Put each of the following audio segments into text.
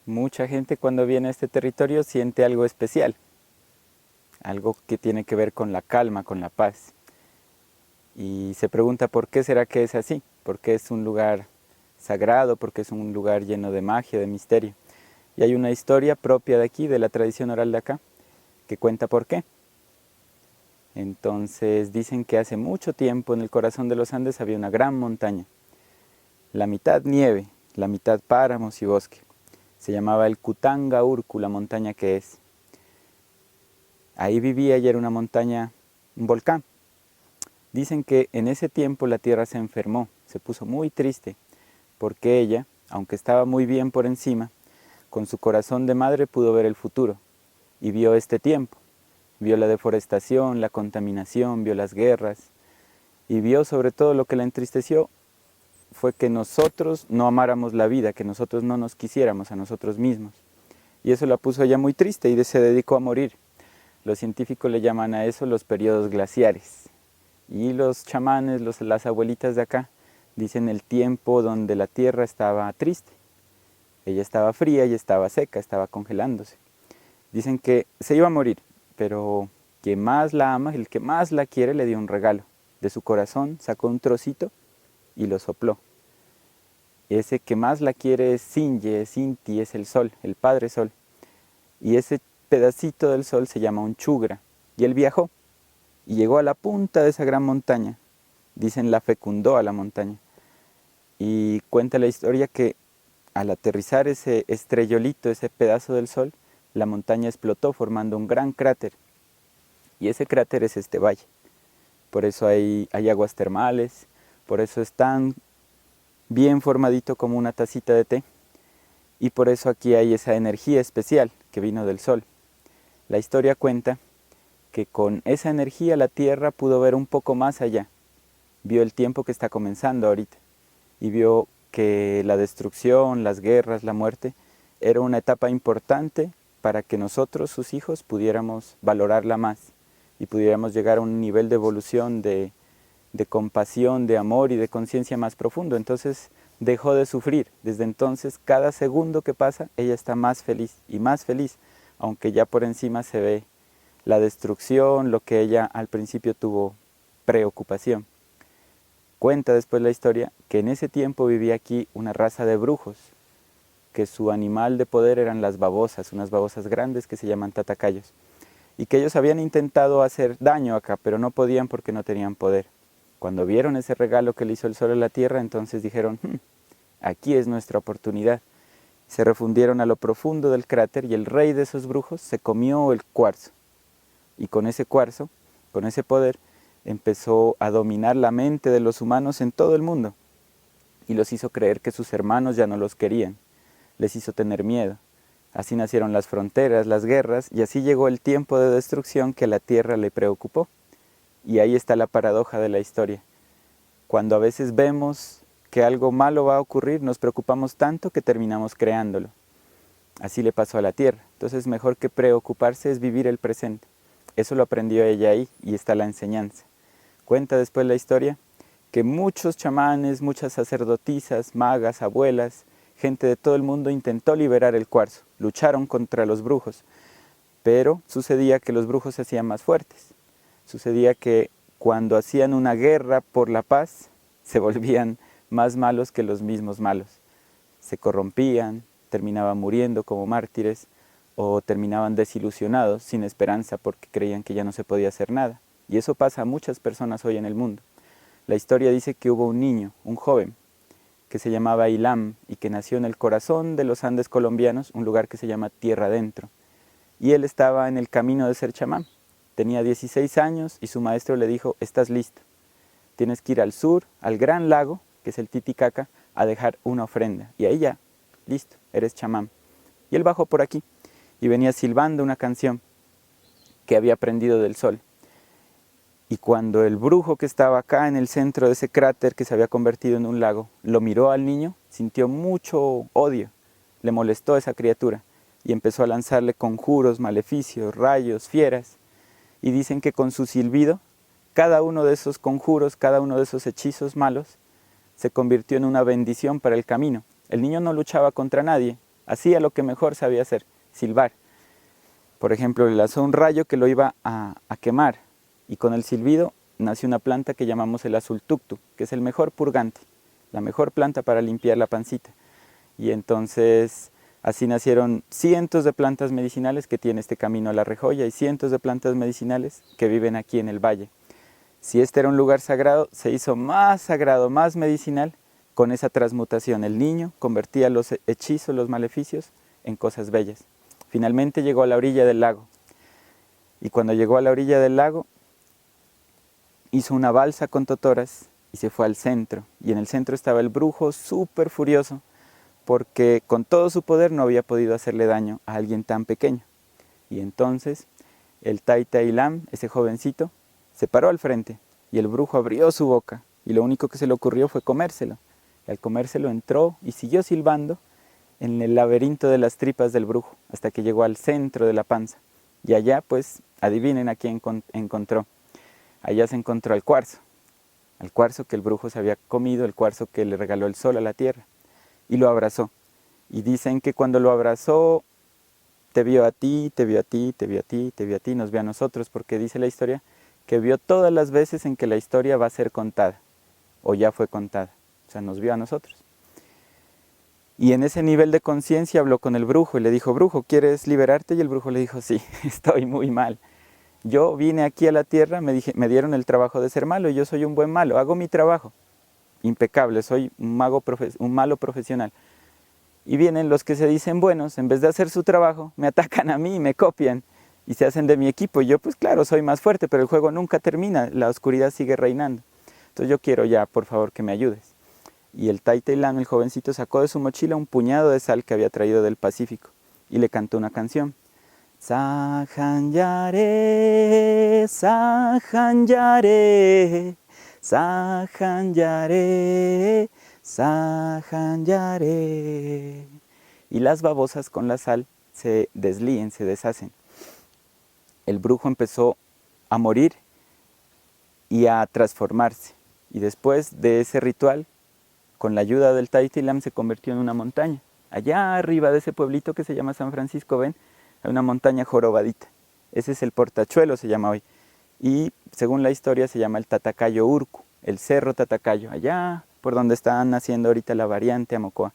Mucha gente cuando viene a este territorio siente algo especial, algo que tiene que ver con la calma, con la paz. Y se pregunta por qué será que es así, por qué es un lugar sagrado, porque es un lugar lleno de magia, de misterio. Y hay una historia propia de aquí, de la tradición oral de acá, que cuenta por qué. Entonces dicen que hace mucho tiempo en el corazón de los Andes había una gran montaña, la mitad nieve, la mitad páramos y bosque. Se llamaba el Kutanga Urku, la montaña que es. Ahí vivía y era una montaña, un volcán. Dicen que en ese tiempo la tierra se enfermó, se puso muy triste, porque ella, aunque estaba muy bien por encima, con su corazón de madre pudo ver el futuro y vio este tiempo. Vio la deforestación, la contaminación, vio las guerras y vio sobre todo lo que la entristeció fue que nosotros no amáramos la vida, que nosotros no nos quisiéramos a nosotros mismos. Y eso la puso ella muy triste y se dedicó a morir. Los científicos le llaman a eso los periodos glaciares. Y los chamanes, las abuelitas de acá, dicen el tiempo donde la tierra estaba triste. Ella estaba fría y estaba seca, estaba congelándose. Dicen que se iba a morir, pero quien más la ama, el que más la quiere, le dio un regalo. De su corazón sacó un trocito y lo sopló. Ese que más la quiere es Sinye, es Inti, es el sol, el Padre Sol. Y ese pedacito del sol se llama un chugra. Y él viajó y llegó a la punta de esa gran montaña. Dicen la fecundó a la montaña. Y cuenta la historia que al aterrizar ese estrellolito, ese pedazo del sol, la montaña explotó formando un gran cráter. Y ese cráter es este valle. Por eso hay aguas termales, por eso es tan bien formadito como una tacita de té. Y por eso aquí hay esa energía especial que vino del sol. La historia cuenta que con esa energía la Tierra pudo ver un poco más allá. Vio el tiempo que está comenzando ahorita y vio que la destrucción, las guerras, la muerte era una etapa importante para que nosotros, sus hijos, pudiéramos valorarla más y pudiéramos llegar a un nivel de evolución, de compasión, de amor y de conciencia más profundo. Entonces dejó de sufrir. Desde entonces, cada segundo que pasa, ella está más feliz y más feliz, aunque ya por encima se ve la destrucción, lo que ella al principio tuvo preocupación. Cuenta después la historia que en ese tiempo vivía aquí una raza de brujos, que su animal de poder eran las babosas, unas babosas grandes que se llaman tatacayos, y que ellos habían intentado hacer daño acá, pero no podían porque no tenían poder. Cuando vieron ese regalo que le hizo el sol a la tierra, entonces dijeron, aquí es nuestra oportunidad. Se refundieron a lo profundo del cráter y el rey de esos brujos se comió el cuarzo. Y con ese cuarzo, con ese poder, empezó a dominar la mente de los humanos en todo el mundo. Y los hizo creer que sus hermanos ya no los querían. Les hizo tener miedo. Así nacieron las fronteras, las guerras, y así llegó el tiempo de destrucción que a la tierra le preocupó. Y ahí está la paradoja de la historia. Cuando a veces vemos que algo malo va a ocurrir, nos preocupamos tanto que terminamos creándolo. Así le pasó a la tierra. Entonces mejor que preocuparse es vivir el presente. Eso lo aprendió ella ahí y está la enseñanza. Cuenta después la historia que muchos chamanes, muchas sacerdotisas, magas, abuelas, gente de todo el mundo intentó liberar el cuarzo, lucharon contra los brujos, pero sucedía que los brujos se hacían más fuertes. Sucedía que cuando hacían una guerra por la paz, se volvían más malos que los mismos malos. Se corrompían, terminaban muriendo como mártires o terminaban desilusionados, sin esperanza, porque creían que ya no se podía hacer nada. Y eso pasa a muchas personas hoy en el mundo. La historia dice que hubo un niño, un joven, que se llamaba Ilam y que nació en el corazón de los Andes colombianos, un lugar que se llama Tierra Adentro. Y él estaba en el camino de ser chamán. Tenía 16 años y su maestro le dijo, estás listo. Tienes que ir al sur, al gran lago, que es el Titicaca, a dejar una ofrenda. Y ahí ya, listo, eres chamán. Y él bajó por aquí y venía silbando una canción que había aprendido del sol. Y cuando el brujo que estaba acá en el centro de ese cráter que se había convertido en un lago, lo miró al niño, sintió mucho odio, le molestó a esa criatura y empezó a lanzarle conjuros, maleficios, rayos, fieras. Y dicen que con su silbido, cada uno de esos conjuros, cada uno de esos hechizos malos, se convirtió en una bendición para el camino. El niño no luchaba contra nadie, hacía lo que mejor sabía hacer, silbar. Por ejemplo, le lanzó un rayo que lo iba a quemar, y con el silbido nació una planta que llamamos el azul tuctu, que es el mejor purgante, la mejor planta para limpiar la pancita. Y entonces así nacieron cientos de plantas medicinales que tiene este camino a la Rejoya, y cientos de plantas medicinales que viven aquí en el valle. Si este era un lugar sagrado, se hizo más sagrado, más medicinal, con esa transmutación. El niño convertía los hechizos, los maleficios, en cosas bellas. Finalmente llegó a la orilla del lago. Y cuando llegó a la orilla del lago, hizo una balsa con totoras y se fue al centro. Y en el centro estaba el brujo súper furioso, porque con todo su poder no había podido hacerle daño a alguien tan pequeño. Y entonces el Taita Ilam, ese jovencito, se paró al frente y el brujo abrió su boca y lo único que se le ocurrió fue comérselo. Y al comérselo entró y siguió silbando en el laberinto de las tripas del brujo hasta que llegó al centro de la panza. Y allá, pues, adivinen a quién encontró. Allá se encontró al cuarzo que el brujo se había comido, el cuarzo que le regaló el sol a la tierra, y lo abrazó. Y dicen que cuando lo abrazó, te vio a ti, te vio a ti, te vio a ti, te vio a ti, nos vio a nosotros, porque dice la historia que vio todas las veces en que la historia va a ser contada, o ya fue contada, o sea, nos vio a nosotros. Y en ese nivel de conciencia habló con el brujo y le dijo, brujo, ¿quieres liberarte? Y el brujo le dijo, sí, estoy muy mal. Yo vine aquí a la tierra, me dieron el trabajo de ser malo y yo soy un buen malo, hago mi trabajo, impecable, soy un malo profesional. Y vienen los que se dicen buenos, en vez de hacer su trabajo, me atacan a mí, me copian y se hacen de mi equipo. Y yo, pues claro, soy más fuerte, pero el juego nunca termina, la oscuridad sigue reinando. Entonces yo quiero ya, por favor, que me ayudes. Y el Taita Ilam, el jovencito, sacó de su mochila un puñado de sal que había traído del Pacífico y le cantó una canción. Sahanyare, Sahanyare, Sahanyare, Sahanyare. Y las babosas con la sal se deslíen, se deshacen. El brujo empezó a morir y a transformarse. Y después de ese ritual, con la ayuda del Taita Ilam, se convirtió en una montaña. Allá arriba de ese pueblito que se llama San Francisco, ven, hay una montaña jorobadita. Ese es el Portachuelo, se llama hoy. Y según la historia se llama el Tatacayo Urcu, el cerro Tatacayo, allá por donde están naciendo ahorita la variante Amocoa.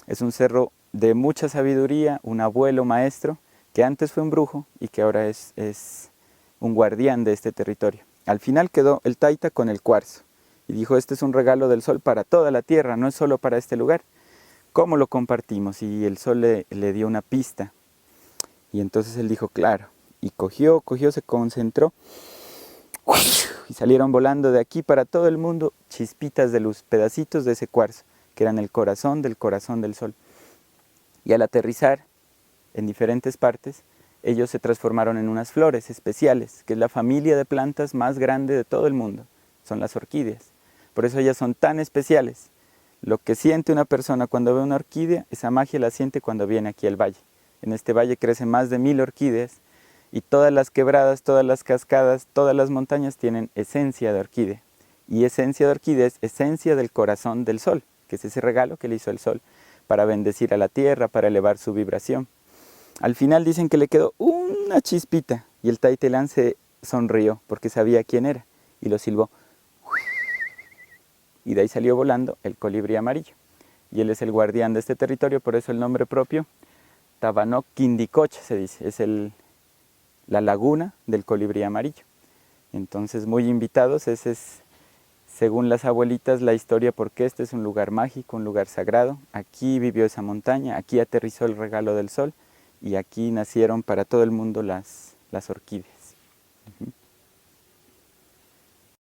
Es un cerro de mucha sabiduría, un abuelo maestro, que antes fue un brujo y que ahora es un guardián de este territorio. Al final quedó el Taita con el cuarzo y dijo, este es un regalo del sol para toda la tierra, no es solo para este lugar. ¿Cómo lo compartimos? Y el sol le dio una pista. Y entonces él dijo, claro, y cogió, se concentró, y salieron volando de aquí para todo el mundo chispitas de luz, pedacitos de ese cuarzo, que eran el corazón del sol. Y al aterrizar en diferentes partes, ellos se transformaron en unas flores especiales, que es la familia de plantas más grande de todo el mundo, son las orquídeas. Por eso ellas son tan especiales. Lo que siente una persona cuando ve una orquídea, esa magia la siente cuando viene aquí al valle. En este valle crecen más de 1000 orquídeas y todas las quebradas, todas las cascadas, todas las montañas tienen esencia de orquídea. Y esencia de orquídea es esencia del corazón del sol, que es ese regalo que le hizo el sol para bendecir a la tierra, para elevar su vibración. Al final dicen que le quedó una chispita y el Taita Ilam se sonrió porque sabía quién era y lo silbó. Y de ahí salió volando el colibrí amarillo. Y él es el guardián de este territorio, por eso el nombre propio, Tabanoc Quindicocha se dice, es la laguna del colibrí amarillo. Entonces muy invitados, ese es, según las abuelitas, la historia porque este es un lugar mágico, un lugar sagrado. Aquí vivió esa montaña, aquí aterrizó el regalo del sol y aquí nacieron para todo el mundo las orquídeas.